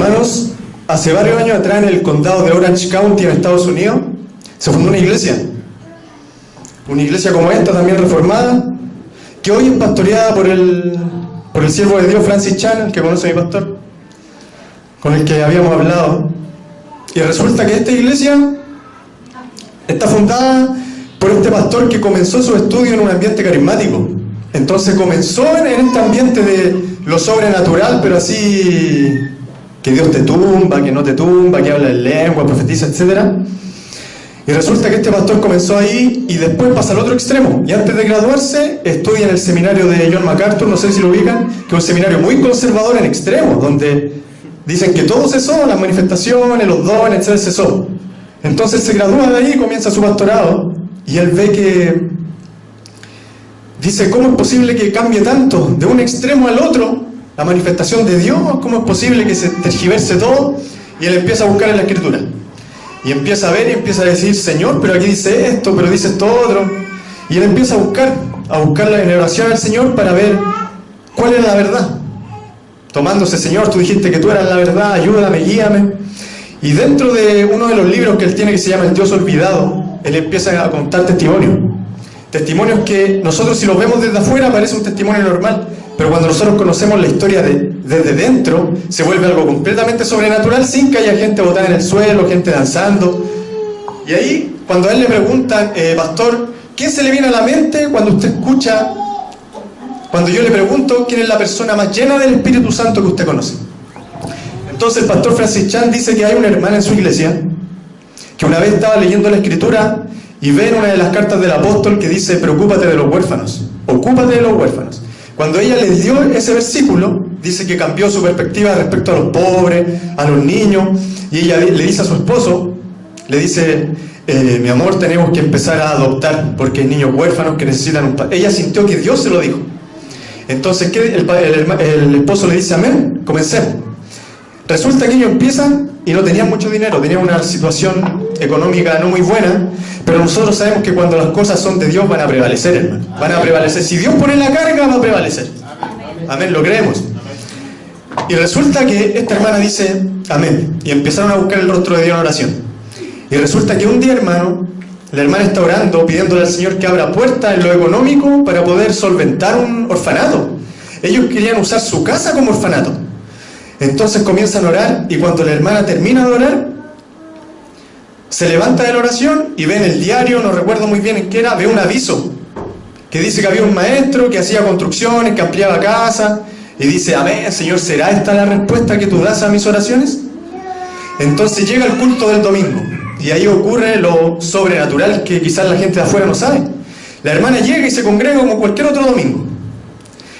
Hermanos, hace varios años atrás en el condado de Orange County en Estados Unidos se fundó una iglesia como esta, también reformada, que hoy es pastoreada por el siervo de Dios Francis Chan, que conoce a mi pastor, con el que habíamos hablado. Y resulta que esta iglesia está fundada por este pastor que comenzó su estudio en un ambiente carismático. Entonces comenzó en este ambiente de lo sobrenatural, pero así que Dios te tumba, que no te tumba, que habla en lengua, profetiza, etc. Y resulta que este pastor comenzó ahí y después pasa al otro extremo. Y antes de graduarse estudia en el seminario de John MacArthur, no sé si lo ubican, que es un seminario muy conservador en extremo, donde dicen que todo cesó, las manifestaciones, los dones, etc. cesó. Entonces se gradúa de ahí y comienza su pastorado. Y él ve que dice, ¿cómo es posible que cambie tanto de un extremo al otro la manifestación de Dios? ¿Cómo es posible que se tergiverse todo? Y él empieza a buscar en la Escritura. Y empieza a ver y empieza a decir, Señor, pero aquí dice esto, pero dice esto otro. Y él empieza a buscar en oración al Señor para ver cuál es la verdad. Tomándose, Señor, tú dijiste que tú eras la verdad, ayúdame, guíame. Y dentro de uno de los libros que él tiene que se llama El Dios Olvidado, él empieza a contar testimonios. Testimonios que nosotros si los vemos desde afuera parece un testimonio normal, pero cuando nosotros conocemos la historia desde dentro, se vuelve algo completamente sobrenatural sin que haya gente botada en el suelo, gente danzando. Y ahí, cuando a él le preguntan, pastor, ¿qué se le viene a la mente cuando usted escucha, cuando yo le pregunto quién es la persona más llena del Espíritu Santo que usted conoce? Entonces el pastor Francis Chan dice que hay una hermana en su iglesia que una vez estaba leyendo la Escritura y ve en una de las cartas del apóstol que dice, preocúpate de los huérfanos, ocúpate de los huérfanos. Cuando ella le dio ese versículo, dice que cambió su perspectiva respecto a los pobres, a los niños, y ella le dice a su esposo, le dice, mi amor, tenemos que empezar a adoptar, porque hay niños huérfanos que necesitan un padre. Ella sintió que Dios se lo dijo. Entonces, ¿qué? El esposo le dice, amén, comencemos. Resulta que ellos empiezan y no tenían mucho dinero, tenían una situación económica no muy buena, pero nosotros sabemos que cuando las cosas son de Dios van a prevalecer, hermano. Van a prevalecer. Si Dios pone la carga, va a prevalecer. Amén, lo creemos. Y resulta que esta hermana dice, amén. Y empezaron a buscar el rostro de Dios en oración. Y resulta que un día, hermano, la hermana está orando, pidiéndole al Señor que abra puertas en lo económico para poder solventar un orfanato. Ellos querían usar su casa como orfanato. Entonces comienzan a orar y cuando la hermana termina de orar, se levanta de la oración y ve en el diario, no recuerdo muy bien en qué era, ve un aviso que dice que había un maestro que hacía construcciones, que ampliaba casas, y dice, amén, Señor, ¿será esta la respuesta que tú das a mis oraciones? Entonces llega el culto del domingo y ahí ocurre lo sobrenatural que quizás la gente de afuera no sabe. La hermana llega y se congrega como cualquier otro domingo.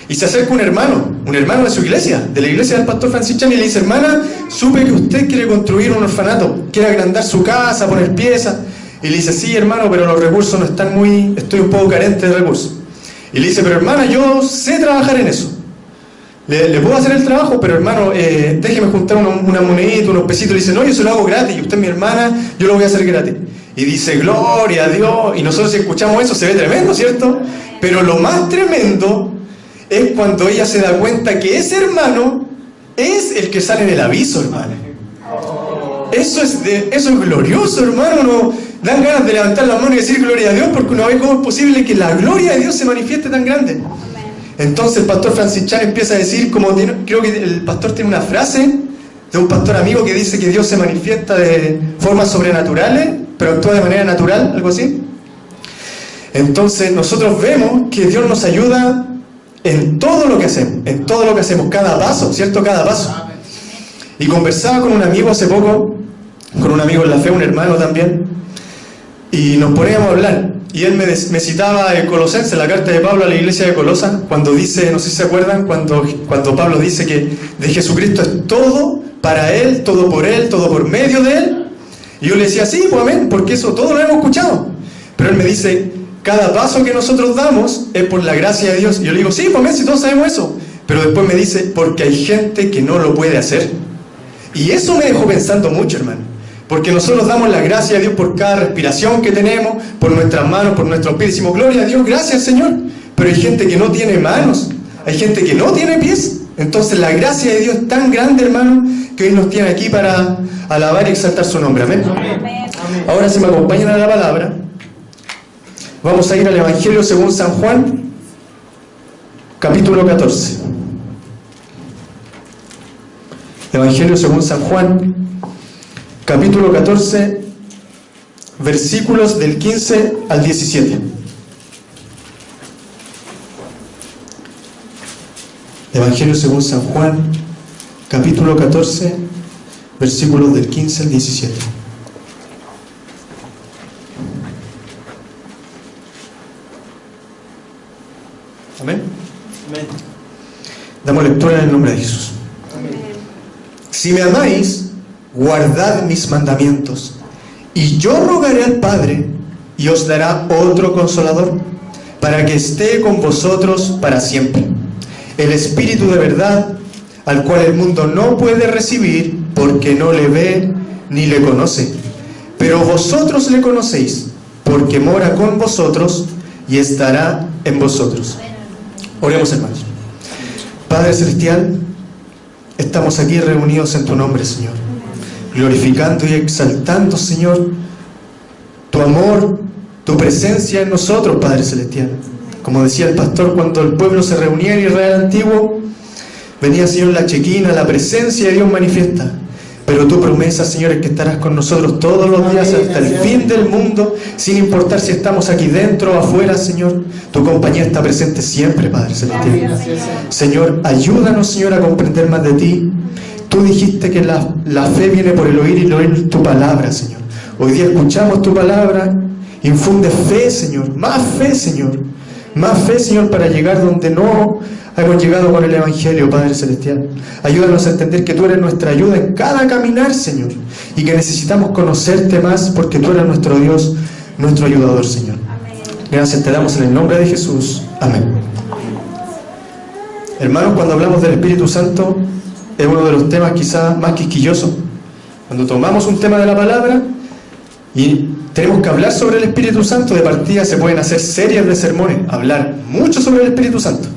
Y se acerca un hermano de su iglesia, de la iglesia del pastor Francis Chan, y le dice, hermana, supe que usted quiere construir un orfanato, quiere agrandar su casa, poner piezas. Y le dice, sí, hermano, pero los recursos no están estoy un poco carente de recursos. Y le dice, pero hermana, yo sé trabajar en eso. Le puedo hacer el trabajo, pero hermano, déjeme juntar una monedita, unos pesitos. Le dice, no, yo se lo hago gratis, y usted es mi hermana, yo lo voy a hacer gratis. Y dice, gloria a Dios. Y nosotros si escuchamos eso se ve tremendo, ¿cierto? Pero lo más tremendo es cuando ella se da cuenta que ese hermano es el que sale en el aviso, hermano. Eso es glorioso, hermano. Uno dan ganas de levantar la mano y decir gloria a Dios, porque uno ve cómo es posible que la gloria de Dios se manifieste tan grande. Entonces el pastor Francis Chan empieza a decir, creo que el pastor tiene una frase de un pastor amigo que dice que Dios se manifiesta de formas sobrenaturales, pero actúa de manera natural, algo así. Entonces nosotros vemos que Dios nos ayuda en todo lo que hacemos, cada paso, ¿cierto? Cada paso. Y conversaba con un amigo hace poco, con un amigo en la fe, un hermano también, y nos poníamos a hablar, y él me citaba en Colosenses, la carta de Pablo a la iglesia de Colosa, cuando dice, no sé si se acuerdan, cuando Pablo dice que de Jesucristo es todo, para Él, todo por medio de Él. Y yo le decía, sí, pues amén, porque eso todo lo hemos escuchado. Pero él me dice, cada paso que nosotros damos es por la gracia de Dios. Y yo le digo, sí, pues amén, si todos sabemos eso. Pero después me dice, porque hay gente que no lo puede hacer. Y eso me dejó pensando mucho, hermano. Porque nosotros damos la gracia a Dios por cada respiración que tenemos, por nuestras manos, por nuestros pies. Decimos, gloria a Dios, gracias, Señor. Pero hay gente que no tiene manos, hay gente que no tiene pies. Entonces la gracia de Dios es tan grande, hermano, que hoy nos tiene aquí para alabar y exaltar su nombre. Amén. Ahora, si me acompañan a la palabra, vamos a ir al Evangelio según San Juan, capítulo 14. Evangelio según San Juan, capítulo 14, versículos del 15 al 17. Evangelio según San Juan, capítulo 14, versículos del 15 al 17. Amén. Amén. Damos lectura en el nombre de Jesús. Amén. Si me amáis, guardad mis mandamientos, y yo rogaré al Padre, y os dará otro consolador, para que esté con vosotros para siempre. El Espíritu de verdad, al cual el mundo no puede recibir, porque no le ve ni le conoce. Pero vosotros le conocéis, porque mora con vosotros y estará en vosotros. Oremos, hermanos. Padre Celestial, estamos aquí reunidos en tu nombre, Señor, glorificando y exaltando, Señor, tu amor, tu presencia en nosotros, Padre Celestial. Como decía el pastor, cuando el pueblo se reunía en Israel antiguo, venía, Señor, la chequina, la presencia de Dios manifiesta. Pero tu promesa, Señor, es que estarás con nosotros todos los días hasta el fin del mundo, sin importar si estamos aquí dentro o afuera, Señor. Tu compañía está presente siempre, Padre Celestial. Señor, ayúdanos, Señor, a comprender más de ti. Tú dijiste que la fe viene por el oír y el oír tu palabra, Señor. Hoy día escuchamos tu palabra. Infunde fe, Señor. Más fe, Señor. Más fe, Señor, para llegar donde no hemos llegado con el Evangelio, Padre Celestial. Ayúdanos a entender que tú eres nuestra ayuda en cada caminar, Señor, y que necesitamos conocerte más porque tú eres nuestro Dios, nuestro ayudador, Señor. Amén. Gracias te damos en el nombre de Jesús. Amén. Hermanos, cuando hablamos del Espíritu Santo, es uno de los temas quizás más quisquillosos. Cuando tomamos un tema de la palabra y tenemos que hablar sobre el Espíritu Santo, de partida se pueden hacer series de sermones, hablar mucho sobre el Espíritu Santo.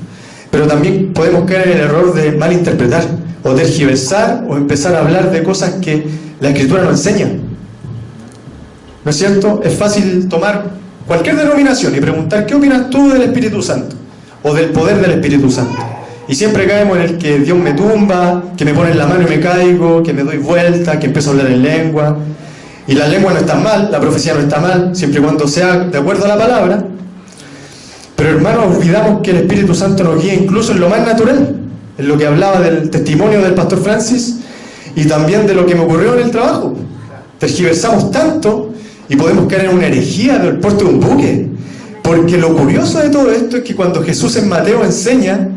Pero también podemos caer en el error de malinterpretar, o tergiversar, o empezar a hablar de cosas que la Escritura no enseña. ¿No es cierto? Es fácil tomar cualquier denominación y preguntar, ¿qué opinas tú del Espíritu Santo? O del poder del Espíritu Santo. Y siempre caemos en el que Dios me tumba, que me pone en la mano y me caigo, que me doy vuelta, que empiezo a hablar en lengua. Y la lengua no está mal, la profecía no está mal, siempre y cuando sea de acuerdo a la palabra. Pero hermanos, olvidamos que el Espíritu Santo nos guía incluso en lo más natural, en lo que hablaba del testimonio del pastor Francis y también de lo que me ocurrió en el trabajo. Tergiversamos tanto y podemos caer en una herejía del puerto de un buque. Porque lo curioso de todo esto es que cuando Jesús en Mateo enseña,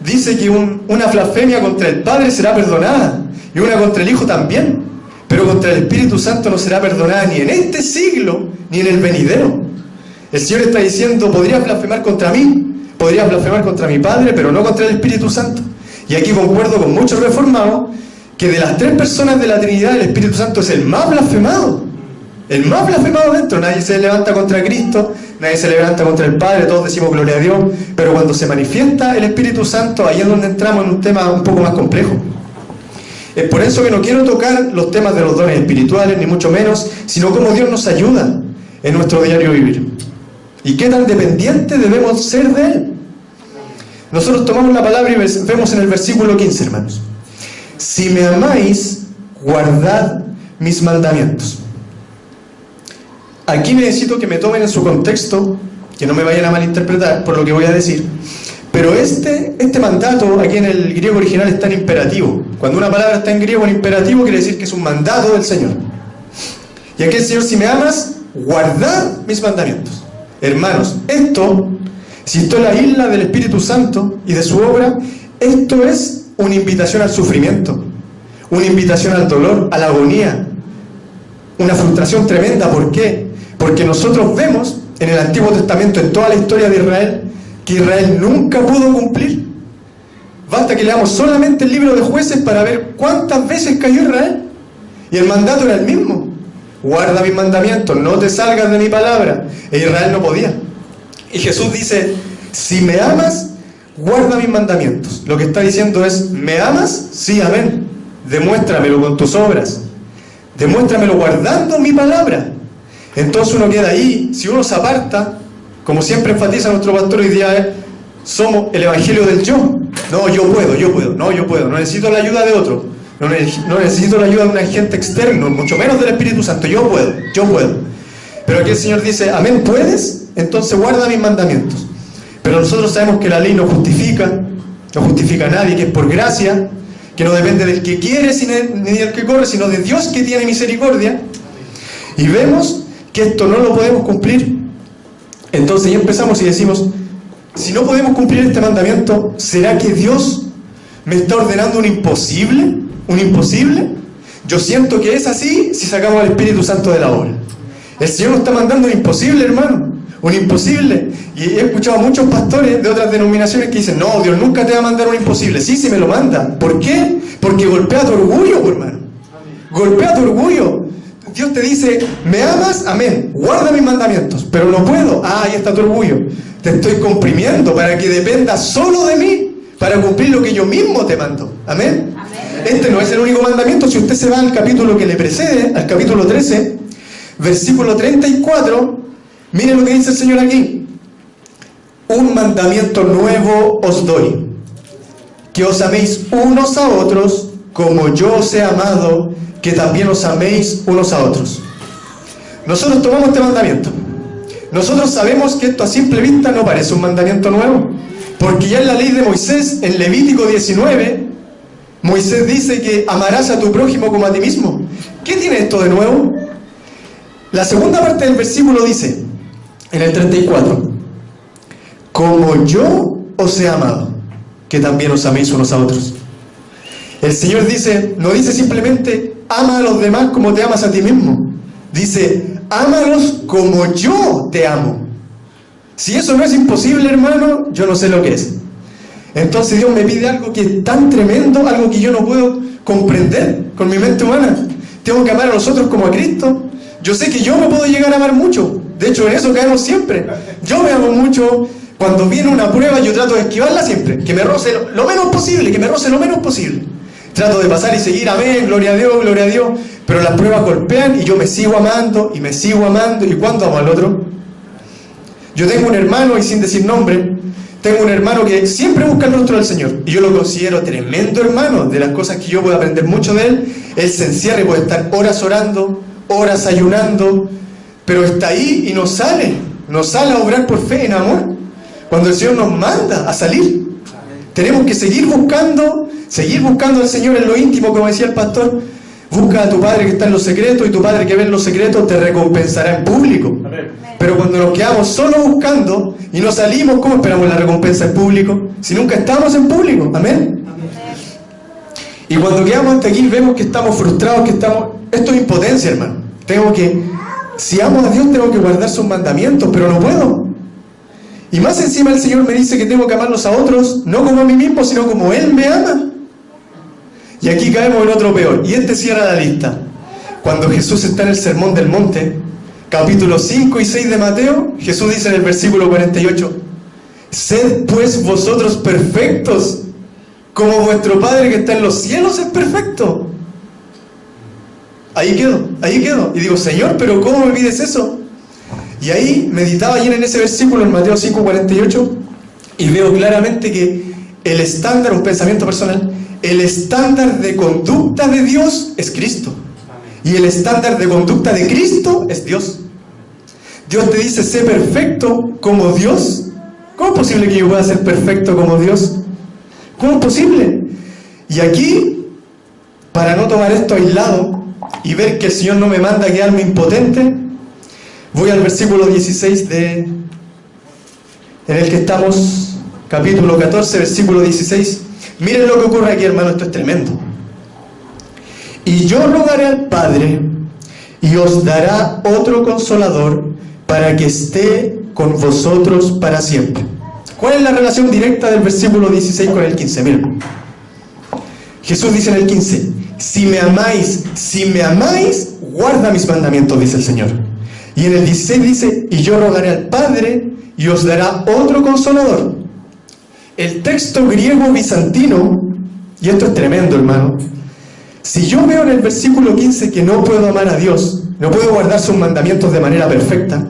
dice que una blasfemia contra el Padre será perdonada y una contra el Hijo también. Pero contra el Espíritu Santo no será perdonada ni en este siglo ni en el venidero. El Señor está diciendo, podrías blasfemar contra mí, podrías blasfemar contra mi Padre, pero no contra el Espíritu Santo. Y aquí concuerdo con muchos reformados que de las tres personas de la Trinidad, el Espíritu Santo es el más blasfemado. El más blasfemado dentro. Nadie se levanta contra Cristo, nadie se levanta contra el Padre, todos decimos gloria a Dios. Pero cuando se manifiesta el Espíritu Santo, ahí es donde entramos en un tema un poco más complejo. Es por eso que no quiero tocar los temas de los dones espirituales, ni mucho menos, sino cómo Dios nos ayuda en nuestro diario vivir. Y qué tan dependientes debemos ser de Él. Nosotros tomamos la palabra y vemos en el versículo 15, hermanos. Si me amáis, guardad mis mandamientos. Aquí necesito que me tomen en su contexto, que no me vayan a malinterpretar por lo que voy a decir. Pero este mandato aquí en el griego original está en imperativo. Cuando una palabra está en griego en imperativo quiere decir que es un mandato del Señor. Y aquí el Señor, si me amas, guardad mis mandamientos. Hermanos, si esto es la isla del Espíritu Santo y de su obra, esto es una invitación al sufrimiento, una invitación al dolor, a la agonía, una frustración tremenda. ¿Por qué? Porque nosotros vemos en el Antiguo Testamento, en toda la historia de Israel, que Israel nunca pudo cumplir. Basta que leamos solamente el libro de Jueces para ver cuántas veces cayó Israel. Y el mandato era el mismo. Guarda mis mandamientos, no te salgas de mi palabra. E Israel no podía. Y Jesús dice, si me amas, guarda mis mandamientos. Lo que está diciendo es, ¿me amas? Sí, amén. Demuéstramelo con tus obras. Demuéstramelo guardando mi palabra. Entonces uno queda ahí. Si uno se aparta, como siempre enfatiza nuestro pastor hoy día, somos el evangelio del yo. No, yo puedo. No, yo puedo. No necesito la ayuda de otro. No necesito la ayuda de un agente externo, mucho menos del Espíritu Santo. Yo puedo. Pero aquí el Señor dice, amén, ¿puedes? Entonces guarda mis mandamientos. Pero nosotros sabemos que la ley no justifica a nadie, que es por gracia, que no depende del que quiere ni del que corre, sino de Dios que tiene misericordia. Y vemos que esto no lo podemos cumplir. Entonces ya empezamos y decimos, si no podemos cumplir este mandamiento, ¿será que Dios me está ordenando un imposible? ¿Un imposible? Yo siento que es así si sacamos al Espíritu Santo de la obra. El Señor nos está mandando un imposible, hermano. Un imposible. Y he escuchado a muchos pastores de otras denominaciones que dicen, no, Dios nunca te va a mandar un imposible. Sí, me lo manda. ¿Por qué? Porque golpea tu orgullo, hermano. Golpea tu orgullo. Dios te dice, ¿me amas? Amén. Guarda mis mandamientos. Pero no puedo. Ah, ahí está tu orgullo. Te estoy comprimiendo para que dependa solo de mí, para cumplir lo que yo mismo te mando. Amén. Este no es el único mandamiento. Si usted se va al capítulo que le precede, al capítulo 13, versículo 34, miren lo que dice el Señor aquí. Un mandamiento nuevo os doy, que os améis unos a otros como yo os he amado, que también os améis unos a otros. Nosotros tomamos este mandamiento. Nosotros sabemos que esto a simple vista no parece un mandamiento nuevo, porque ya en la ley de Moisés, en Levítico 19, Moisés dice que amarás a tu prójimo como a ti mismo. ¿Qué tiene esto de nuevo? La segunda parte del versículo dice, en el 34, como yo os he amado, que también os améis unos a otros. El Señor dice, no dice simplemente, ama a los demás como te amas a ti mismo. Dice, ámalos como yo te amo. Si eso no es imposible, hermano, yo no sé lo que es. Entonces Dios me pide algo que es tan tremendo, algo que yo no puedo comprender con mi mente humana. Tengo que amar a los otros como a Cristo. Yo sé que yo me puedo llegar a amar mucho. De hecho, en eso caemos siempre. Yo me amo mucho. Cuando viene una prueba, yo trato de esquivarla siempre. Que me roce lo menos posible. Trato de pasar y seguir, amén, gloria a Dios. Pero las pruebas golpean y yo me sigo amando. ¿Y cuándo amo al otro? Yo tengo un hermano, y sin decir nombre, tengo un hermano que siempre busca el rostro del Señor. Y yo lo considero tremendo hermano. De las cosas que yo puedo aprender mucho de él, él se encierra y puede estar horas orando, horas ayunando, pero está ahí y no sale a obrar por fe, en amor, cuando el Señor nos manda a salir. Tenemos que seguir buscando al Señor en lo íntimo, como decía el pastor. Busca a tu Padre que está en lo secreto, y tu Padre que ve en lo secreto te recompensará en público. Pero cuando nos quedamos solo buscando y no salimos, ¿cómo esperamos la recompensa en público? Si nunca estamos en público. Amén. Y cuando quedamos hasta aquí vemos que estamos frustrados, esto es impotencia, hermano. Si amo a Dios, tengo que guardar sus mandamientos, pero no puedo. Y más encima el Señor me dice que tengo que amarlos a otros, no como a mí mismo, sino como Él me ama. Y aquí caemos en otro peor. Y cierra la lista. Cuando Jesús está en el Sermón del Monte, capítulos 5 y 6 de Mateo, Jesús dice en el versículo 48, sed pues vosotros perfectos, como vuestro Padre que está en los cielos es perfecto. Ahí quedo. Y digo, Señor, ¿pero cómo me pides eso? Y ahí meditaba ayer en ese versículo, en Mateo 5:48, y veo claramente que el estándar, un pensamiento personal, el estándar de conducta de Dios es Cristo. Y el estándar de conducta de Cristo es Dios. Dios te dice, sé perfecto como Dios. ¿Cómo es posible que yo pueda ser perfecto como Dios? ¿Cómo es posible? Y aquí, para no tomar esto aislado y ver que el Señor no me manda a quedarme impotente, voy al versículo 16 en el que estamos, capítulo 14, versículo 16. Miren lo que ocurre aquí, hermano, esto es tremendo. Y yo rogaré al Padre, y os dará otro consolador, para que esté con vosotros para siempre. ¿Cuál es la relación directa del versículo 16 con el 15? Miren. Jesús dice en el 15, si me amáis, guarda mis mandamientos, dice el Señor. Y en el 16 dice, y yo rogaré al Padre, y os dará otro consolador. el texto griego bizantino, y esto es tremendo, hermano, si yo veo en el versículo 15 que no puedo amar a Dios, no puedo guardar sus mandamientos de manera perfecta,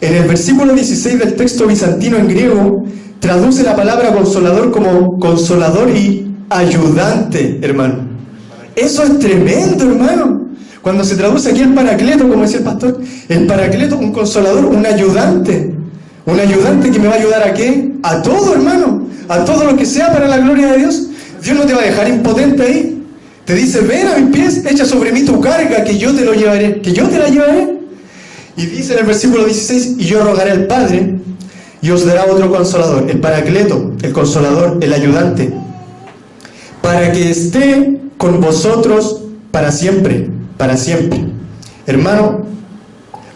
en el versículo 16 del texto bizantino en griego, traduce la palabra consolador como consolador y ayudante, hermano. Eso es tremendo, hermano. Cuando se traduce aquí el paracleto, como decía el pastor, el paracleto, un consolador, un ayudante que me va a ayudar ¿a qué? A todo, hermano, a todo lo que sea para la gloria de Dios. Dios no te va a dejar impotente ahí. Te dice, ven a mis pies, echa sobre mí tu carga, que yo te lo llevaré, que yo te la llevaré. Y dice en el versículo 16, y yo rogaré al Padre, y os dará otro consolador, el paracleto, el consolador, el ayudante, para que esté con vosotros para siempre, para siempre. Hermano,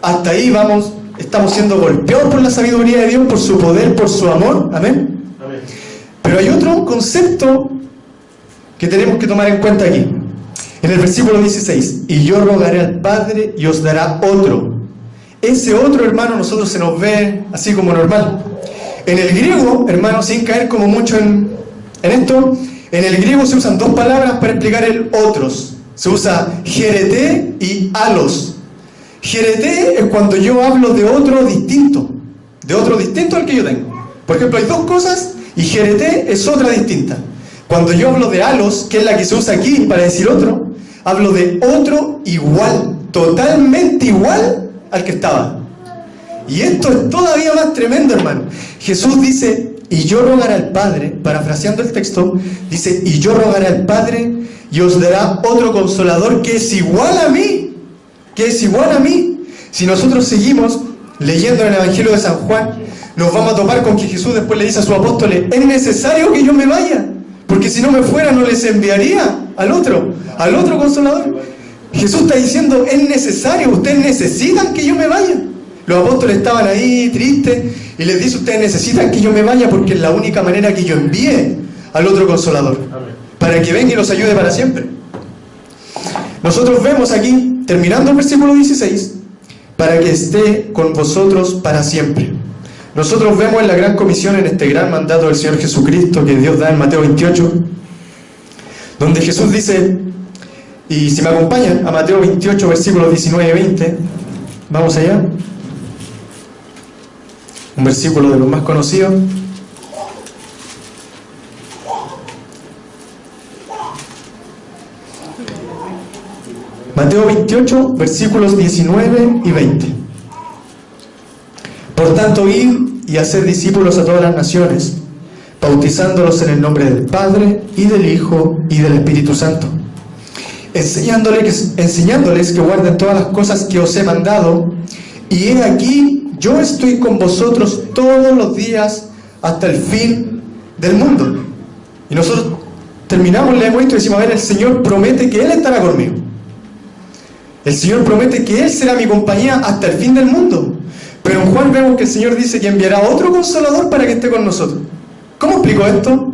hasta ahí vamos, estamos siendo golpeados por la sabiduría de Dios, por su poder, por su amor, amén. Amén. Pero hay otro concepto que tenemos que tomar en cuenta aquí. En el versículo 16, y yo rogaré al Padre y os dará otro. Ese otro, hermano, nosotros se nos ve así como normal. En el griego, hermano, sin caer como mucho en esto, en el griego se usan dos palabras para explicar el otros. Se usa jerete y alos. Jerete es cuando yo hablo de otro distinto al que yo tengo. Por ejemplo, hay dos cosas y jerete es otra distinta. Cuando yo hablo de alos, que es la que se usa aquí para decir otro, hablo de otro igual, totalmente igual al que estaba. Y esto es todavía más tremendo, hermano. Jesús dice, y yo rogaré al Padre, parafraseando el texto, dice, y yo rogaré al Padre y os dará otro consolador que es igual a mí, que es igual a mí. Si nosotros seguimos leyendo en el Evangelio de San Juan, nos vamos a topar con que Jesús después le dice a sus apóstoles, es necesario que yo me vaya, porque si no me fuera no les enviaría al otro consolador. Jesús está diciendo, es necesario, ustedes necesitan que yo me vaya. Los apóstoles estaban ahí tristes y les dice, ustedes necesitan que yo me vaya porque es la única manera que yo envíe al otro consolador. Amén. Para que venga y los ayude para siempre. Nosotros vemos aquí, terminando el versículo 16, para que esté con vosotros para siempre. Nosotros vemos en la gran comisión, en este gran mandato del Señor Jesucristo que Dios da en Mateo 28, donde Jesús dice, y si me acompañan a Mateo 28, versículos 19 y 20, vamos allá. Un versículo de los más conocidos. Mateo 28, versículos 19 y 20. Por tanto, id y haced discípulos a todas las naciones, bautizándolos en el nombre del Padre, y del Hijo, y del Espíritu Santo, enseñándoles que guarden todas las cosas que os he mandado, y he aquí, yo estoy con vosotros todos los días hasta el fin del mundo. Y nosotros terminamos, leemos esto y decimos, a ver, el Señor promete que Él estará conmigo. El Señor promete que Él será mi compañía hasta el fin del mundo. Pero en Juan vemos que el Señor dice que enviará otro consolador para que esté con nosotros. ¿Cómo explico esto?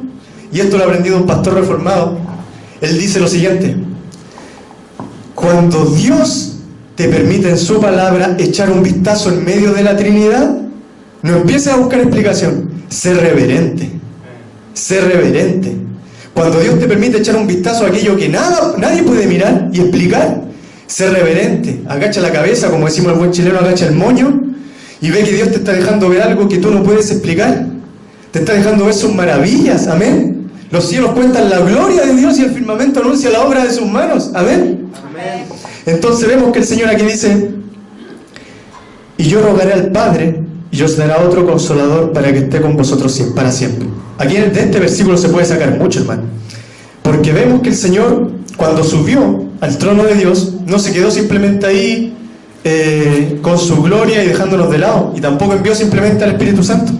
Y esto lo ha aprendido un pastor reformado. Él dice lo siguiente: cuando Dios te permite en su palabra echar un vistazo en medio de la Trinidad, no empieces a buscar explicación, sé reverente. Sé reverente. Cuando Dios te permite echar un vistazo a aquello que nadie puede mirar y explicar, sé reverente. Agacha la cabeza, como decimos el buen chileno, agacha el moño, y ve que Dios te está dejando ver algo que tú no puedes explicar. Te está dejando ver sus maravillas, amén. Los cielos cuentan la gloria de Dios y el firmamento anuncia la obra de sus manos, amén. Amén. Entonces vemos que el Señor aquí dice: y yo rogaré al Padre y os dará otro consolador para que esté con vosotros para siempre. Aquí de este versículo se puede sacar mucho, hermano, porque vemos que el Señor, cuando subió al trono de Dios, no se quedó simplemente ahí con su gloria y dejándonos de lado, y tampoco envió simplemente al Espíritu Santo,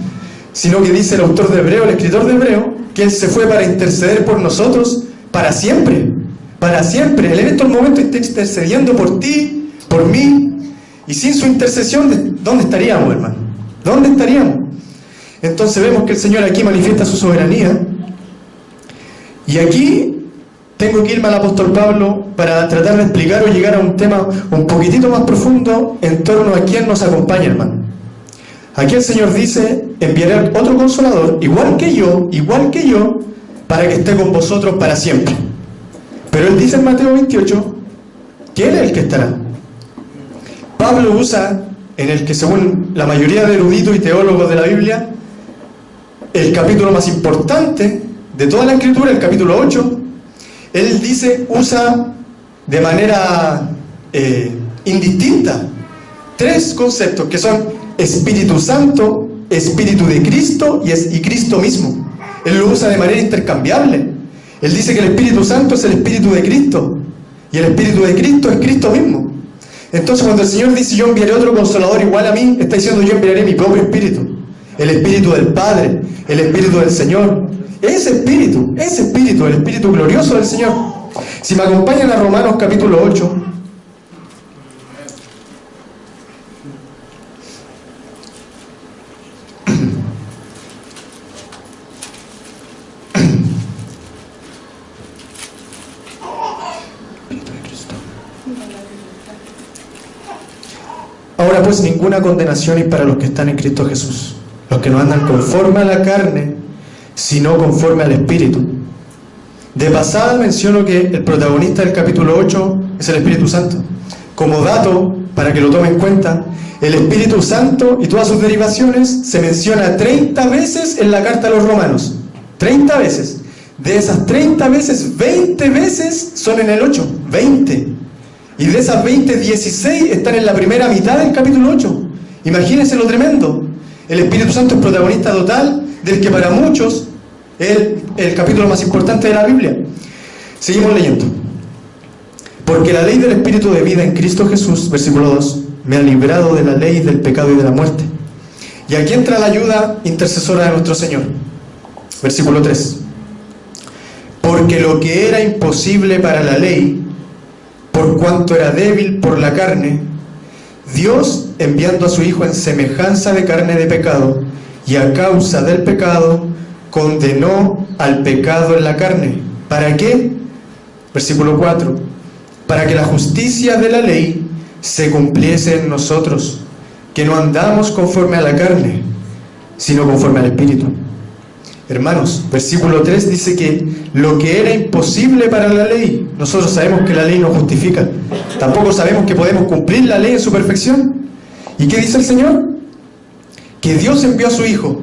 sino que dice el autor de Hebreo, el escritor de Hebreo, que Él se fue para interceder por nosotros para siempre. Para siempre. Él en estos momentos está intercediendo por ti, por mí, y sin su intercesión, ¿dónde estaríamos, hermano? ¿Dónde estaríamos? Entonces vemos que el Señor aquí manifiesta su soberanía, y aquí tengo que irme al apóstol Pablo para tratar de explicar o llegar a un tema un poquitito más profundo en torno a quién nos acompaña, hermano. Aquí el Señor dice, enviaré otro consolador, igual que yo, para que esté con vosotros para siempre. Pero Él dice en Mateo 28, que Él es el que estará. Pablo usa, en el que según la mayoría de eruditos y teólogos de la Biblia, el capítulo más importante de toda la Escritura, el capítulo 8, Él dice, usa de manera indistinta tres conceptos que son Espíritu Santo, Espíritu de Cristo y Cristo mismo. Él lo usa de manera intercambiable. Él dice que el Espíritu Santo es el Espíritu de Cristo y el Espíritu de Cristo es Cristo mismo. Entonces cuando el Señor dice yo enviaré otro consolador igual a mí, está diciendo yo enviaré mi propio Espíritu, el Espíritu del Padre, el Espíritu del Señor. Ese Espíritu, el Espíritu glorioso del Señor. Si me acompañan a Romanos capítulo 8, ahora pues ninguna condenación hay para los que están en Cristo Jesús, los que no andan conforme a la carne, sino conforme al Espíritu. De pasada menciono que el protagonista del capítulo 8 es el Espíritu Santo. Como dato, para que lo tomen en cuenta, el Espíritu Santo y todas sus derivaciones se menciona 30 veces en la carta a los Romanos. 30 veces. De esas 30 veces, 20 veces son en el 8. 20. Y de esas 20, 16 están en la primera mitad del capítulo 8. Imagínense lo tremendo. El Espíritu Santo es protagonista total del que para muchos es el capítulo más importante de la Biblia. Seguimos leyendo. Porque la ley del Espíritu de vida en Cristo Jesús, versículo 2, me ha librado de la ley del pecado y de la muerte. Y aquí entra la ayuda intercesora de nuestro Señor. Versículo 3. Porque lo que era imposible para la ley, por cuanto era débil por la carne, Dios, enviando a su Hijo en semejanza de carne de pecado, y a causa del pecado, condenó al pecado en la carne. ¿Para qué? Versículo 4. Para que la justicia de la ley se cumpliese en nosotros, que no andamos conforme a la carne, sino conforme al Espíritu. Hermanos, versículo 3 dice que lo que era imposible para la ley, nosotros sabemos que la ley no justifica, tampoco sabemos que podemos cumplir la ley en su perfección. ¿Y qué dice el Señor? Que Dios envió a su Hijo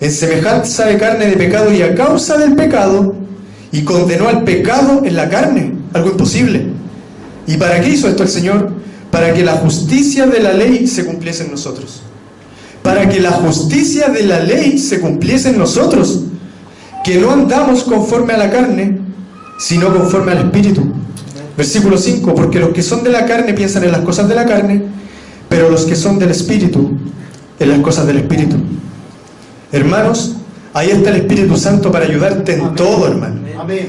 en semejanza de carne de pecado y a causa del pecado, y condenó al pecado en la carne, algo imposible. ¿Y para qué hizo esto el Señor? Para que la justicia de la ley se cumpliese en nosotros. Para que la justicia de la ley se cumpliese en nosotros, que no andamos conforme a la carne, sino conforme al Espíritu. Versículo 5, porque los que son de la carne piensan en las cosas de la carne, pero los que son del Espíritu, en las cosas del Espíritu. Hermanos, ahí está el Espíritu Santo para ayudarte en todo, hermano.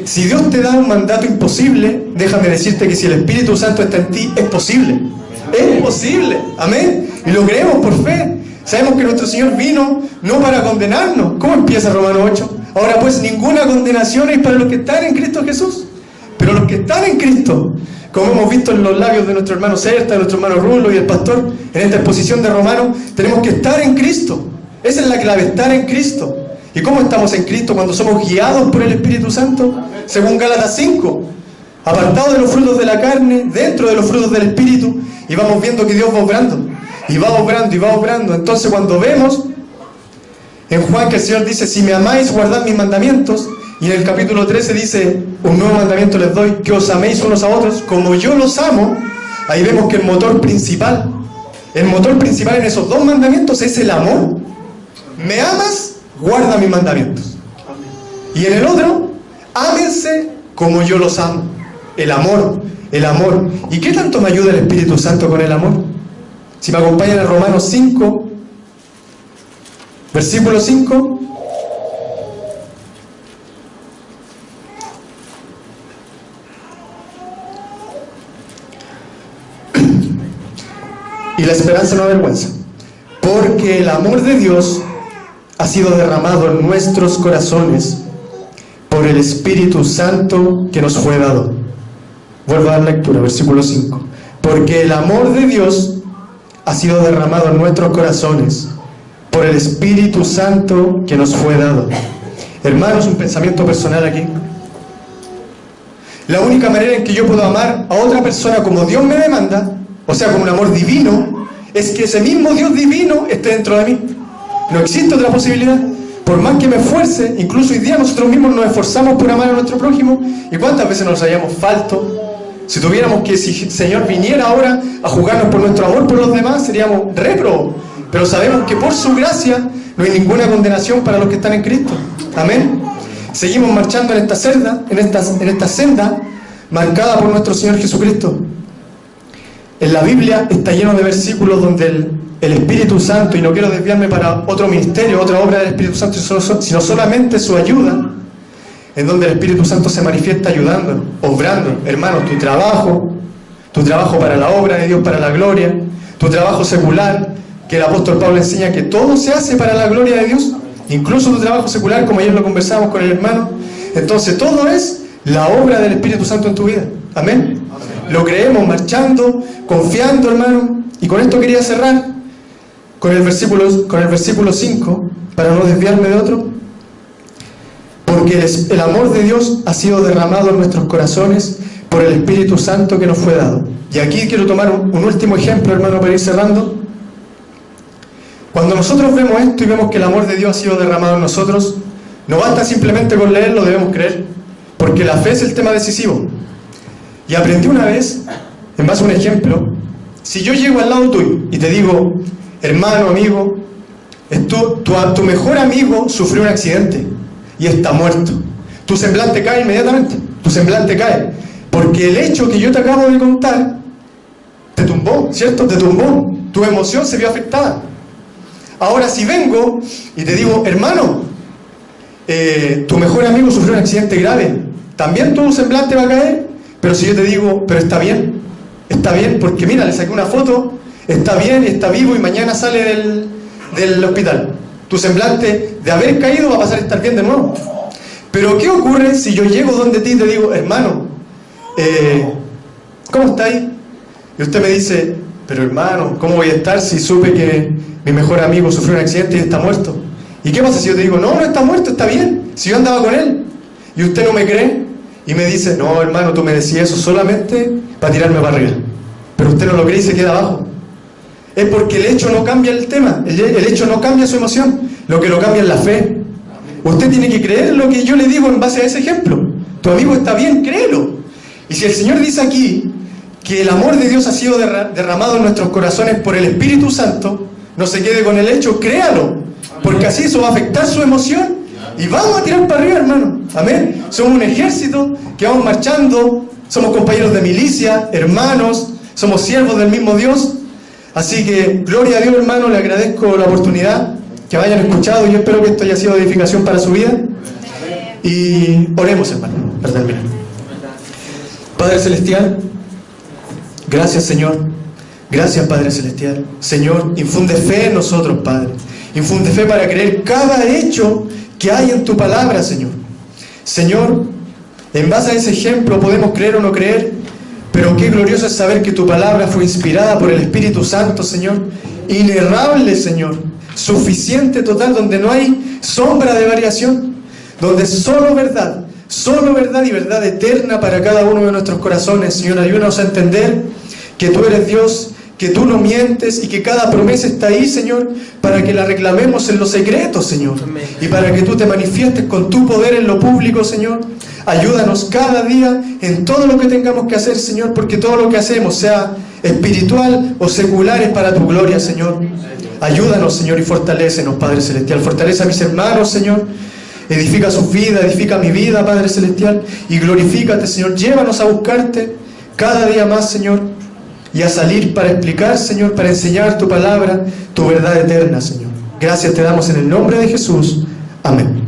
Si Dios te da un mandato imposible, déjame decirte que si el Espíritu Santo está en ti, es posible. Es posible, amén. Y lo creemos por fe. Sabemos que nuestro Señor vino no para condenarnos. ¿Cómo empieza Romanos 8? Ahora pues ninguna condenación hay para los que están en Cristo Jesús. Pero los que están en Cristo, como hemos visto en los labios de nuestro hermano Certa, de nuestro hermano Rulo y el pastor, en esta exposición de Romanos, tenemos que estar en Cristo. Esa es la clave, estar en Cristo. ¿Y cómo estamos en Cristo? Cuando somos guiados por el Espíritu Santo, según Gálatas 5, apartados de los frutos de la carne, dentro de los frutos del Espíritu, y vamos viendo que Dios va obrando, y va obrando, y va obrando. Entonces cuando vemos en Juan que el Señor dice, si me amáis, guardad mis mandamientos, y en el capítulo 13 dice, un nuevo mandamiento les doy, que os améis unos a otros, como yo los amo. Ahí vemos que el motor principal en esos dos mandamientos es el amor. ¿Me amas? Guarda mis mandamientos. Y en el otro, ámense como yo los amo. El amor. ¿Y qué tanto me ayuda el Espíritu Santo con el amor? Si me acompañan a Romanos 5, versículo 5. Y la esperanza no avergüenza, porque el amor de Dios ha sido derramado en nuestros corazones por el Espíritu Santo que nos fue dado. Vuelvo a dar lectura, versículo 5. Porque el amor de Dios ha sido derramado en nuestros corazones por el Espíritu Santo que nos fue dado. Hermanos, un pensamiento personal aquí. La única manera en que yo puedo amar a otra persona como Dios me demanda, o sea, con un amor divino, es que ese mismo Dios divino esté dentro de mí. No existe otra posibilidad. Por más que me esfuerce, incluso hoy día nosotros mismos nos esforzamos por amar a nuestro prójimo, y cuántas veces nos hayamos falto. Si tuviéramos que, si el Señor viniera ahora a juzgarnos por nuestro amor por los demás, seríamos réprobos. Pero sabemos que por su gracia no hay ninguna condenación para los que están en Cristo. Amén. Seguimos marchando en esta senda marcada por nuestro Señor Jesucristo. En la Biblia está lleno de versículos donde el Espíritu Santo, y no quiero desviarme para otro ministerio, otra obra del Espíritu Santo, sino solamente su ayuda, en donde el Espíritu Santo se manifiesta ayudando, obrando. Hermanos, tu trabajo para la obra de Dios, para la gloria, tu trabajo secular, que el apóstol Pablo enseña que todo se hace para la gloria de Dios, incluso tu trabajo secular, como ayer lo conversábamos con el hermano. Entonces todo es la obra del Espíritu Santo en tu vida. Amén. Lo creemos, marchando, confiando, hermano. Y con esto quería cerrar con el versículo 5, para no desviarme de otro. Porque el amor de Dios ha sido derramado en nuestros corazones por el Espíritu Santo que nos fue dado. Y aquí quiero tomar un último ejemplo, hermano, para ir cerrando. Cuando nosotros vemos esto y vemos que el amor de Dios ha sido derramado en nosotros, no basta simplemente con leerlo, debemos creer, porque la fe es el tema decisivo. Y aprendí una vez, en base a un ejemplo, si yo llego al lado tuyo y te digo, hermano, amigo, tu mejor amigo sufrió un accidente y está muerto, tu semblante cae inmediatamente, tu semblante cae, porque el hecho que yo te acabo de contar te tumbó, ¿cierto? Te tumbó, tu emoción se vio afectada. Ahora si vengo y te digo, hermano, tu mejor amigo sufrió un accidente grave, también tu semblante va a caer. Pero si yo te digo, pero está bien porque mira, le saqué una foto, está bien, está vivo y mañana sale del hospital, tu semblante de haber caído va a pasar a estar bien de nuevo. Pero ¿qué ocurre si yo llego donde ti y te digo, hermano, ¿cómo estáis? Y usted me dice, pero hermano, ¿cómo voy a estar si supe que mi mejor amigo sufrió un accidente y está muerto? ¿Y qué pasa si yo te digo, no está muerto, está bien, si yo andaba con él? Y usted no me cree y me dice, no hermano, tú me decías eso solamente para tirarme para arriba, pero usted no lo cree y se queda abajo. Es porque el hecho no cambia el tema, el hecho no cambia su emoción, lo que lo cambia es la fe. Usted tiene que creer lo que yo le digo en base a ese ejemplo. Tu amigo está bien, créelo. Y si el Señor dice aquí que el amor de Dios ha sido derramado en nuestros corazones por el Espíritu Santo, no se quede con el hecho, créalo, porque así eso va a afectar su emoción y vamos a tirar para arriba, hermano. Amén. Somos un ejército que vamos marchando, somos compañeros de milicia, hermanos, somos siervos del mismo Dios. Así que gloria a Dios, hermano, le agradezco la oportunidad que me hayan escuchado y yo espero que esto haya sido de edificación para su vida. Y oremos, hermano, para terminar. Padre Celestial, gracias, Señor. Gracias, Padre Celestial. Señor, infunde fe en nosotros, Padre. Infunde fe para creer cada hecho que hay en tu palabra, Señor. Señor, en base a ese ejemplo podemos creer o no creer, pero qué glorioso es saber que tu palabra fue inspirada por el Espíritu Santo, Señor. Inerrable, Señor. Suficiente, total, donde no hay sombra de variación. Donde solo verdad y verdad eterna para cada uno de nuestros corazones. Señor, ayúdanos a entender que tú eres Dios, que tú no mientes y que cada promesa está ahí, Señor, para que la reclamemos en lo secreto, Señor. Y para que tú te manifiestes con tu poder en lo público, Señor. Ayúdanos cada día en todo lo que tengamos que hacer, Señor, porque todo lo que hacemos, sea espiritual o secular, es para tu gloria, Señor. Ayúdanos, Señor, y fortalécenos, Padre Celestial. Fortalece a mis hermanos, Señor. Edifica sus vidas, edifica mi vida, Padre Celestial. Y glorifícate, Señor. Llévanos a buscarte cada día más, Señor. Y a salir para explicar, Señor, para enseñar tu palabra, tu verdad eterna, Señor. Gracias te damos en el nombre de Jesús. Amén.